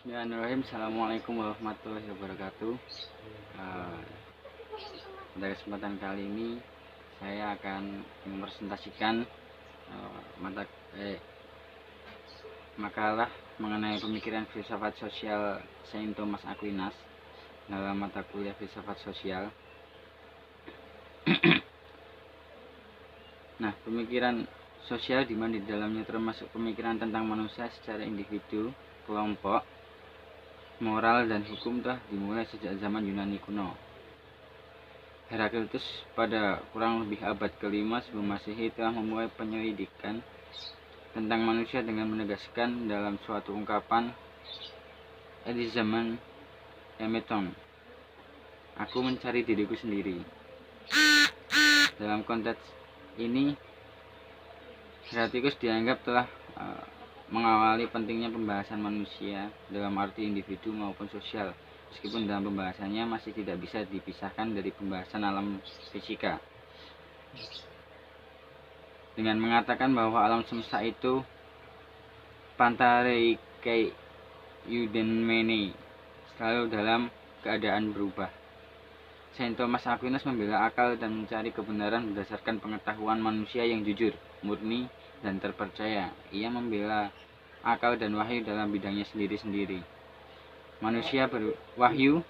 Bismillahirrahmanirrahim. Assalamualaikum warahmatullahi wabarakatuh. Eh, Pada kesempatan kali ini saya akan mempresentasikan mata makalah mengenai pemikiran filsafat sosial Saint Thomas Aquinas dalam mata kuliah filsafat sosial. Nah, pemikiran sosial di mana di dalamnya termasuk pemikiran tentang manusia secara individu, kelompok, moral dan hukum telah dimulai sejak zaman Yunani kuno. Heraklitus pada kurang lebih abad ke-5 sebelum Masehi telah memulai penyelidikan tentang manusia dengan menegaskan dalam suatu ungkapan Elizaman Emeton, aku mencari diriku sendiri. Dalam konteks ini, Heraklitus dianggap telah mengawali pentingnya pembahasan manusia dalam arti individu maupun sosial, meskipun dalam pembahasannya masih tidak bisa dipisahkan dari pembahasan alam fisika. Dengan mengatakan bahwa alam semesta itu pantarei eudaimene, selalu dalam keadaan berubah. Saint Thomas Aquinas membela akal dan mencari kebenaran berdasarkan pengetahuan manusia yang jujur, murni, dan terpercaya. Ia membela akal dan wahyu dalam bidangnya sendiri-sendiri. Manusia wahyu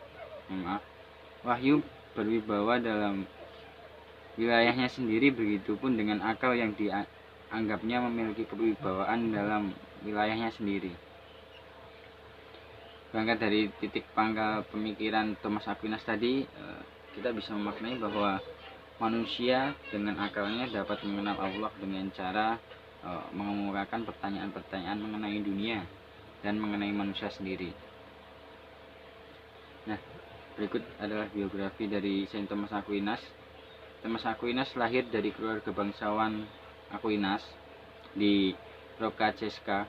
berwibawa dalam wilayahnya sendiri, begitupun dengan akal yang dianggapnya memiliki kewibawaan dalam wilayahnya sendiri. Berangkat dari titik pangkal pemikiran Thomas Aquinas tadi, kita bisa memaknai bahwa manusia dengan akalnya dapat mengenal Allah dengan cara mengemukakan pertanyaan-pertanyaan mengenai dunia dan mengenai manusia sendiri. Nah, berikut adalah biografi dari Saint Thomas Aquinas. Thomas Aquinas lahir dari keluarga bangsawan Aquinas di Roccasecca,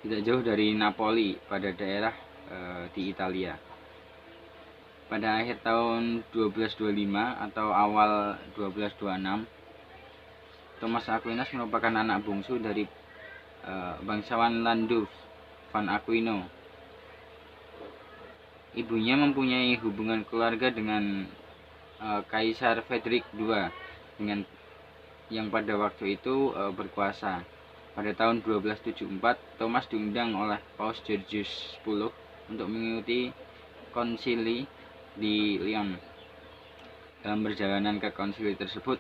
tidak jauh dari Napoli pada daerah di Italia. Pada akhir tahun 1225 atau awal 1226, Thomas Aquinas merupakan anak bungsu dari bangsawan Landulf van Aquino. Ibunya mempunyai hubungan keluarga dengan Kaisar Frederick II yang pada waktu itu berkuasa. Pada tahun 1274, Thomas diundang oleh Paus Georgius X untuk mengikuti konsili di Lyon. Dalam perjalanan ke konsili tersebut,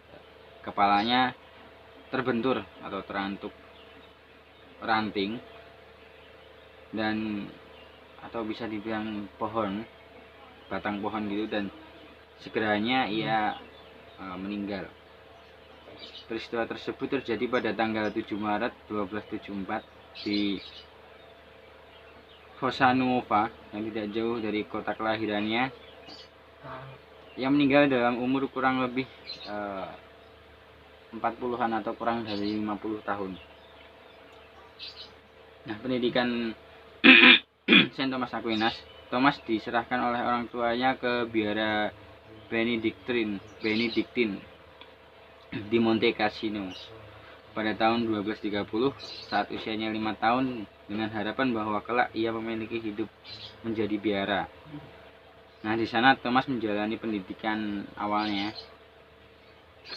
kepalanya terbentur atau terantuk ranting dan atau bisa dibilang batang pohon gitu, dan segeranya ia meninggal. Peristiwa tersebut terjadi pada tanggal 7 Maret 1274 di Fossa Nuova yang tidak jauh dari kota kelahirannya. Ia meninggal dalam umur kurang lebih 40-an atau kurang dari 50 tahun. Nah, pendidikan Saint Thomas Aquinas, Thomas diserahkan oleh orang tuanya ke biara Benediktin di Monte Cassino pada tahun 1230 saat usianya 5 tahun, dengan harapan bahwa kelak ia memiliki hidup menjadi biara. Nah, di sana Thomas menjalani pendidikan awalnya.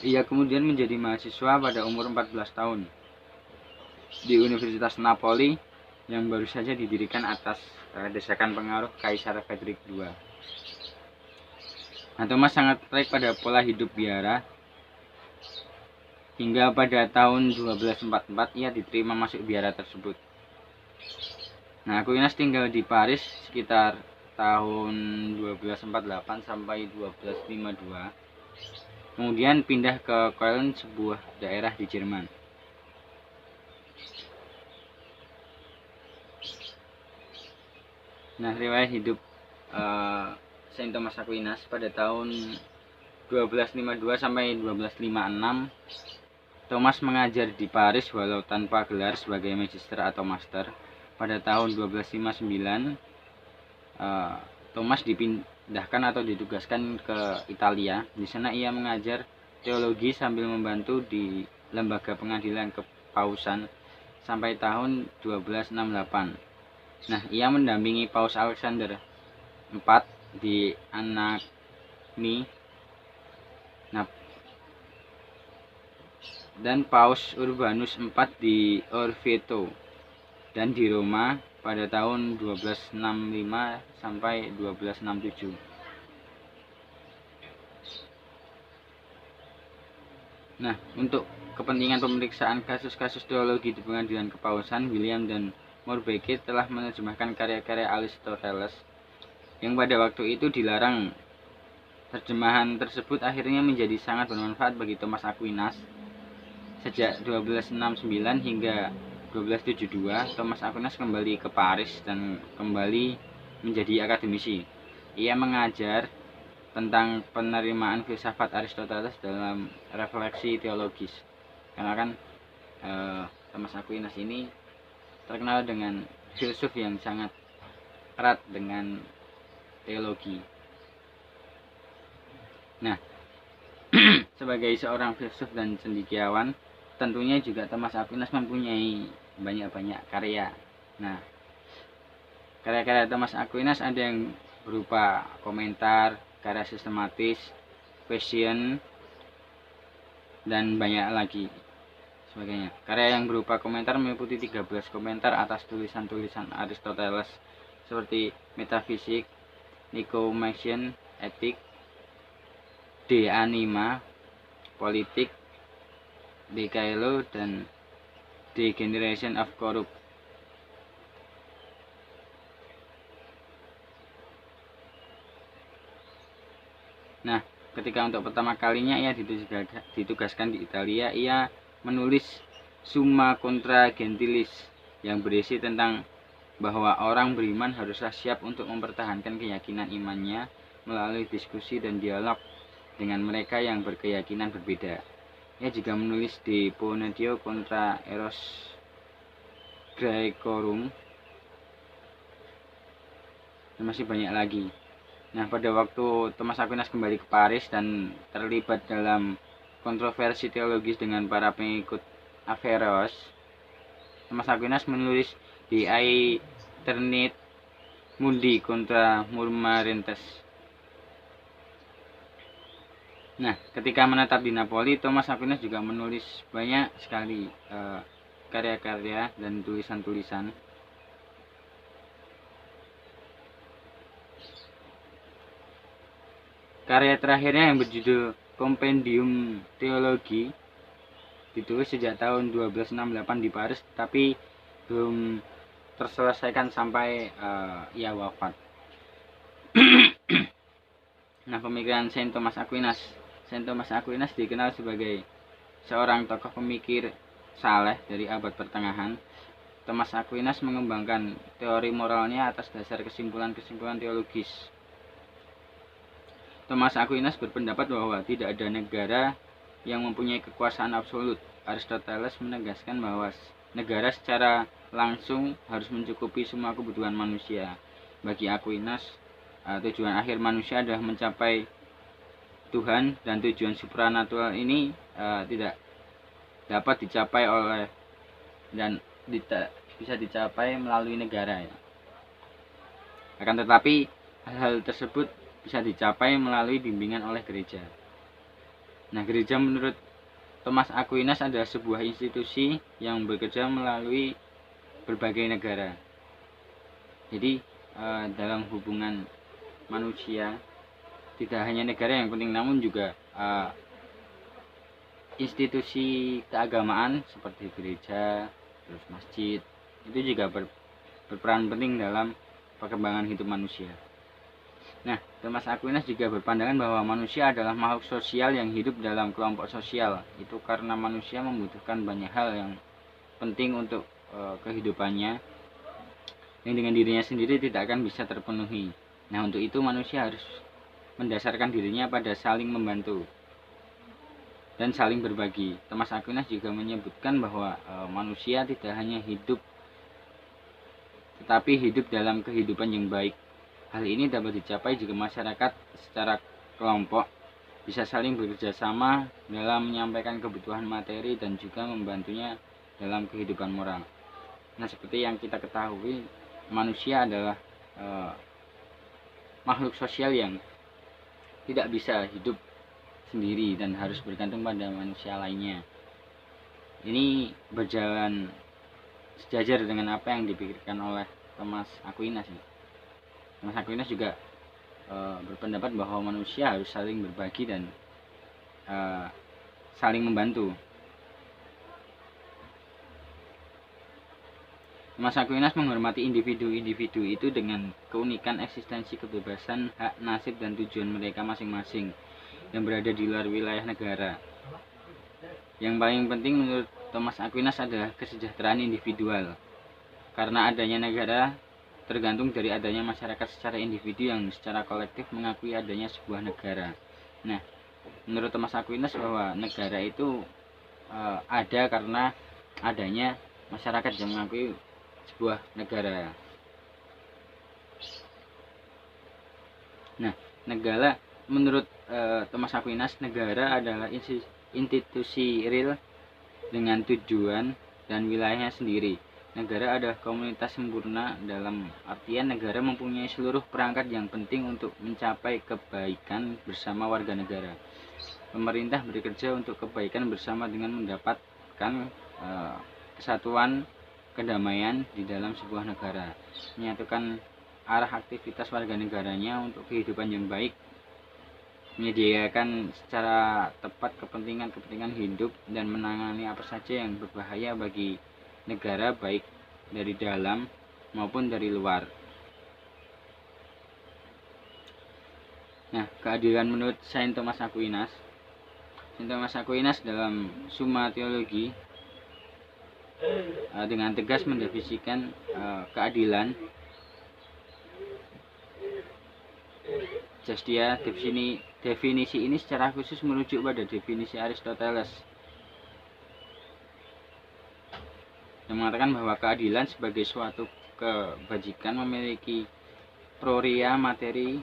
Ia kemudian menjadi mahasiswa pada umur 14 tahun di Universitas Napoli yang baru saja didirikan atas desakan pengaruh Kaisar Frederick II. Nah, Thomas sangat tertarik pada pola hidup biara hingga pada tahun 1244 ia diterima masuk biara tersebut. Nah, Aquinas tinggal di Paris sekitar tahun 1248 sampai 1252. Kemudian pindah ke Köln, sebuah daerah di Jerman. Nah, riwayat hidup Saint Thomas Aquinas pada tahun 1252 sampai 1256, Thomas mengajar di Paris walau tanpa gelar sebagai magister atau master. Pada tahun 1259, Thomas dipindahkan atau ditugaskan ke Italia. Di sana ia mengajar teologi sambil membantu di lembaga pengadilan kepausan sampai tahun 1268. Nah, ia mendampingi Paus Alexander IV di Anagni, nah, dan Paus Urbanus IV di Orvieto, dan di Roma pada tahun 1265 sampai 1267. Nah, untuk kepentingan pemeriksaan kasus-kasus teologi di pengadilan kepausan, William dan Morbeke telah menerjemahkan karya-karya Aristoteles yang pada waktu itu dilarang. Terjemahan tersebut akhirnya menjadi sangat bermanfaat bagi Thomas Aquinas. Sejak 1269 hingga 1272, Thomas Aquinas kembali ke Paris dan kembali menjadi akademisi. Ia mengajar tentang penerimaan filsafat Aristoteles dalam refleksi teologis. Karena kan Thomas Aquinas ini terkenal dengan filsuf yang sangat erat dengan teologi. Nah, sebagai seorang filsuf dan cendekiawan, tentunya juga Thomas Aquinas mempunyai banyak-banyak karya. Nah, karya-karya Thomas Aquinas ada yang berupa komentar, karya sistematis, question, dan banyak lagi sebagainya. Karya yang berupa komentar meliputi 13 komentar atas tulisan-tulisan Aristoteles seperti metafisik, Nicomachean, etik, De Anima, politik, De Caelo, dan The Generation of Corrupt. Nah, ketika untuk pertama kalinya ia ditugaskan di Italia, ia menulis Summa Contra Gentilis yang berisi tentang bahwa orang beriman haruslah siap untuk mempertahankan keyakinan imannya melalui diskusi dan dialog dengan mereka yang berkeyakinan berbeda. Ia juga menulis De Ponentio Contra Eros Graecorum, dan masih banyak lagi. Nah, pada waktu Thomas Aquinas kembali ke Paris dan terlibat dalam kontroversi teologis dengan para pengikut Averroes, Thomas Aquinas menulis di Aeternit Mundi Contra Murmarentes. Nah, ketika menetap di Napoli, Thomas Aquinas juga menulis banyak sekali karya-karya dan tulisan-tulisan. Karya terakhirnya yang berjudul Compendium Theology ditulis sejak tahun 1268 di Paris, tapi belum terselesaikan sampai ia wafat. Nah, pemikiran Saint Thomas Aquinas. Saint Thomas Aquinas dikenal sebagai seorang tokoh pemikir saleh dari abad pertengahan. Thomas Aquinas mengembangkan teori moralnya atas dasar kesimpulan-kesimpulan teologis. Thomas Aquinas berpendapat bahwa tidak ada negara yang mempunyai kekuasaan absolut. Aristoteles menegaskan bahwa negara secara langsung harus mencukupi semua kebutuhan manusia. Bagi Aquinas, tujuan akhir manusia adalah mencapai Tuhan, dan tujuan supranatural ini tidak dapat dicapai oleh dan bisa dicapai melalui negara, ya. Akan tetapi hal tersebut bisa dicapai melalui bimbingan oleh gereja. Nah, gereja menurut Thomas Aquinas adalah sebuah institusi yang bekerja melalui berbagai negara. Jadi dalam hubungan manusia tidak hanya negara yang penting, namun juga institusi keagamaan seperti gereja, terus masjid, itu juga berperan penting dalam perkembangan hidup manusia. Nah, Thomas Aquinas juga berpandangan bahwa manusia adalah makhluk sosial yang hidup dalam kelompok sosial. Itu karena manusia membutuhkan banyak hal yang penting untuk kehidupannya, yang dengan dirinya sendiri tidak akan bisa terpenuhi. Nah, untuk itu manusia harus mendasarkan dirinya pada saling membantu dan saling berbagi. Thomas Aquinas juga menyebutkan bahwa manusia tidak hanya hidup, tetapi hidup dalam kehidupan yang baik. Hal ini dapat dicapai jika masyarakat secara kelompok bisa saling bekerja sama dalam menyampaikan kebutuhan materi dan juga membantunya dalam kehidupan moral. Nah, seperti yang kita ketahui, manusia adalah makhluk sosial yang tidak bisa hidup sendiri dan harus bergantung pada manusia lainnya. Ini berjalan sejajar dengan apa yang dipikirkan oleh Thomas Aquinas. Thomas Aquinas juga berpendapat bahwa manusia harus saling berbagi dan saling membantu. Thomas Aquinas menghormati individu-individu itu dengan keunikan eksistensi, kebebasan, hak, nasib, dan tujuan mereka masing-masing yang berada di luar wilayah negara. Yang paling penting menurut Thomas Aquinas adalah kesejahteraan individual. Karena adanya negara tergantung dari adanya masyarakat secara individu yang secara kolektif mengakui adanya sebuah negara. Nah, menurut Thomas Aquinas bahwa negara itu ada karena adanya masyarakat yang mengakui sebuah negara. Nah, negara menurut Thomas Aquinas, negara adalah institusi real dengan tujuan dan wilayahnya sendiri. Negara adalah komunitas sempurna dalam artian negara mempunyai seluruh perangkat yang penting untuk mencapai kebaikan bersama warga negara. Pemerintah bekerja untuk kebaikan bersama dengan mendapatkan kesatuan, kedamaian di dalam sebuah negara, menyatukan arah aktivitas warga negaranya untuk kehidupan yang baik, menyediakan secara tepat kepentingan hidup dan menangani apa saja yang berbahaya bagi negara baik dari dalam maupun dari luar. Nah, keadilan menurut Saint Thomas Aquinas. Saint Thomas Aquinas dalam Summa Theologiae dengan tegas mendefinisikan keadilan. Justia, definisi ini secara khusus merujuk pada definisi Aristoteles yang mengatakan bahwa keadilan sebagai suatu kebajikan memiliki proria materi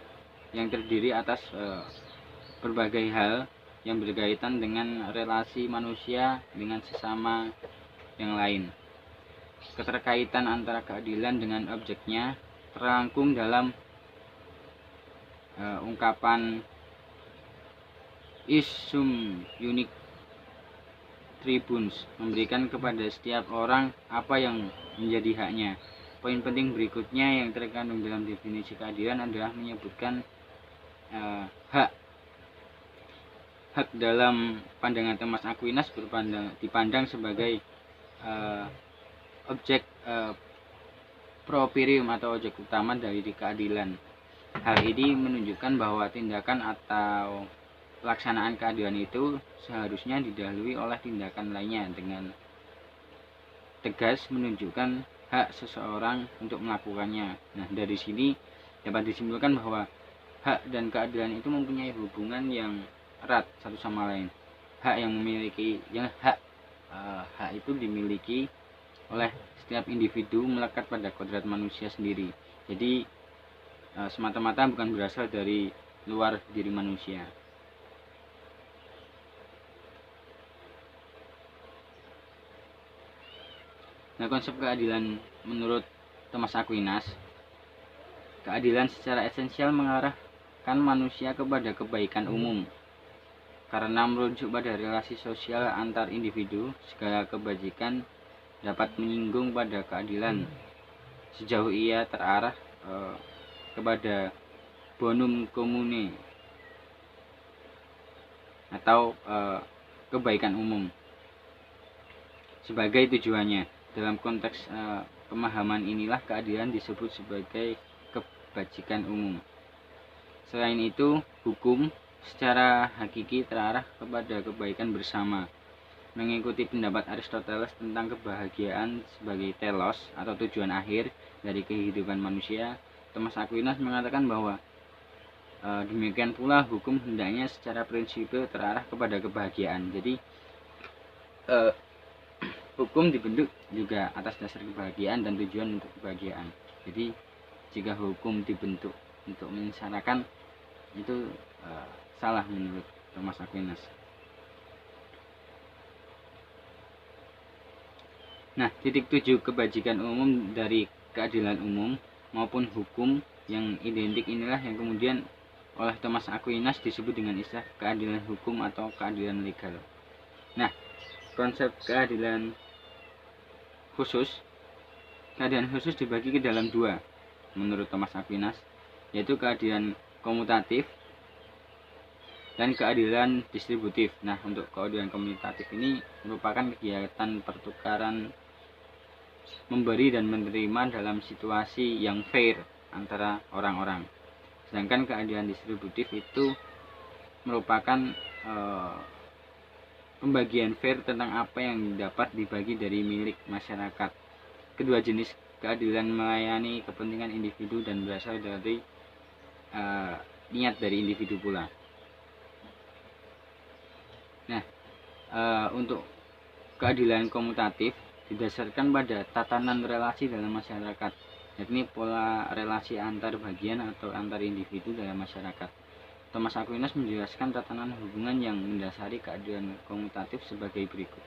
yang terdiri atas berbagai hal yang berkaitan dengan relasi manusia dengan sesama yang lain. Keterkaitan antara keadilan dengan objeknya terangkum dalam ungkapan is sum unic tribuns, memberikan kepada setiap orang apa yang menjadi haknya. Poin penting berikutnya yang terkandung dalam definisi keadilan adalah menyebutkan hak dalam pandangan Thomas Aquinas dipandang sebagai objek properium atau objek utama dari keadilan. Hal ini menunjukkan bahwa tindakan atau pelaksanaan keadilan itu seharusnya didahului oleh tindakan lainnya dengan tegas menunjukkan hak seseorang untuk melakukannya. Nah, dari sini dapat disimpulkan bahwa hak dan keadilan itu mempunyai hubungan yang erat satu sama lain. Hak itu dimiliki oleh setiap individu melekat pada kodrat manusia sendiri. Jadi semata-mata bukan berasal dari luar diri manusia. Nah, konsep keadilan menurut Thomas Aquinas, keadilan secara esensial mengarahkan manusia kepada kebaikan umum. Karena merujuk pada relasi sosial antar individu, segala kebajikan dapat menyinggung pada keadilan sejauh ia terarah kepada bonum commune atau kebaikan umum sebagai tujuannya. Dalam konteks pemahaman inilah keadilan disebut sebagai kebajikan umum. Selain itu, hukum secara hakiki terarah kepada kebaikan bersama. Mengikuti pendapat Aristoteles tentang kebahagiaan sebagai telos atau tujuan akhir dari kehidupan manusia, Thomas Aquinas mengatakan bahwa demikian pula hukum hendaknya secara prinsipil terarah kepada kebahagiaan. Jadi hukum dibentuk juga atas dasar kebahagiaan dan tujuan untuk kebahagiaan. Jadi jika hukum dibentuk untuk menyengsarakan, itu salah menurut Thomas Aquinas. Nah, titik 7 kebajikan umum dari keadilan umum maupun hukum yang identik inilah yang kemudian oleh Thomas Aquinas disebut dengan istilah keadilan hukum atau keadilan legal. Nah, konsep keadilan khusus dibagi ke dalam dua menurut Thomas Aquinas, yaitu keadilan komutatif dan keadilan distributif. Nah, untuk keadilan komutatif ini merupakan kegiatan pertukaran memberi dan menerima dalam situasi yang fair antara orang-orang. Sedangkan keadilan distributif itu merupakan pembagian fair tentang apa yang dapat dibagi dari milik masyarakat. Kedua jenis keadilan melayani kepentingan individu dan berasal dari niat dari individu pula. Nah, untuk keadilan komutatif didasarkan pada tatanan relasi dalam masyarakat, yakni pola relasi antar bagian atau antar individu dalam masyarakat. Thomas Aquinas menjelaskan tatanan hubungan yang mendasari keadilan komutatif sebagai berikut.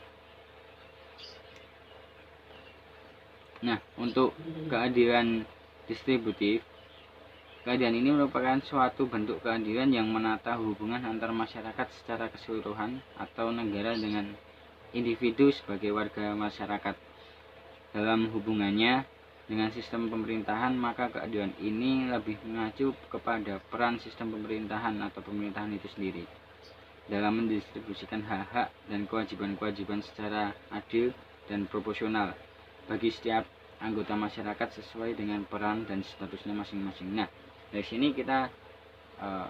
Nah, untuk keadilan distributif, keadilan ini merupakan suatu bentuk keadilan yang menata hubungan antar masyarakat secara keseluruhan atau negara dengan individu sebagai warga masyarakat. Dalam hubungannya dengan sistem pemerintahan, maka keadilan ini lebih mengacu kepada peran sistem pemerintahan atau pemerintahan itu sendiri dalam mendistribusikan hak-hak dan kewajiban-kewajiban secara adil dan proporsional bagi setiap anggota masyarakat sesuai dengan peran dan statusnya masing-masing. Nah, dari sini kita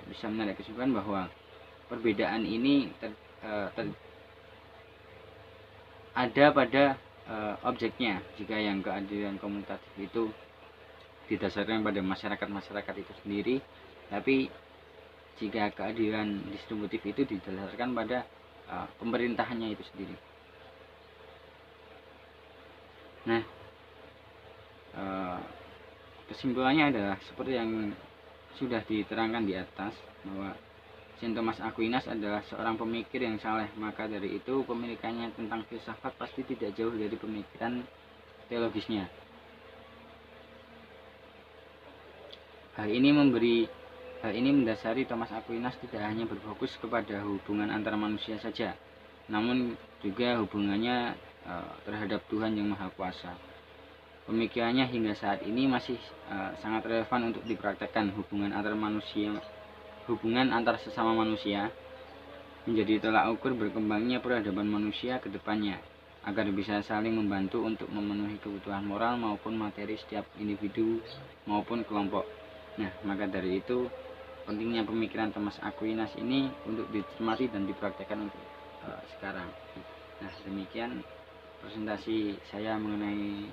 bisa menarik kesimpulan bahwa perbedaan ini ada pada objeknya. Jika yang keadilan komutatif itu didasarkan pada masyarakat itu sendiri, tapi jika keadilan distributif itu didasarkan pada pemerintahannya itu sendiri. Nah, kesimpulannya adalah seperti yang sudah diterangkan di atas, bahwa Saint Thomas Aquinas adalah seorang pemikir yang saleh. Maka dari itu pemikirannya tentang filsafat pasti tidak jauh dari pemikiran teologisnya. Hal ini mendasari Thomas Aquinas tidak hanya berfokus kepada hubungan antar manusia saja, namun juga hubungannya terhadap Tuhan yang Maha Kuasa. Pemikirannya hingga saat ini masih sangat relevan untuk dipraktekkan. Hubungan antar sesama manusia menjadi tolak ukur berkembangnya peradaban manusia ke depannya, agar bisa saling membantu untuk memenuhi kebutuhan moral maupun materi setiap individu maupun kelompok. Nah, maka dari itu pentingnya pemikiran Thomas Aquinas ini untuk dicermati dan dipraktekkan untuk sekarang. Nah, demikian presentasi saya mengenai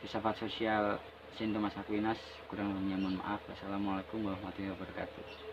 filsafat sosial Saint Thomas Aquinas. Kurang lebihnya mohon maaf. Wassalamualaikum warahmatullahi wabarakatuh.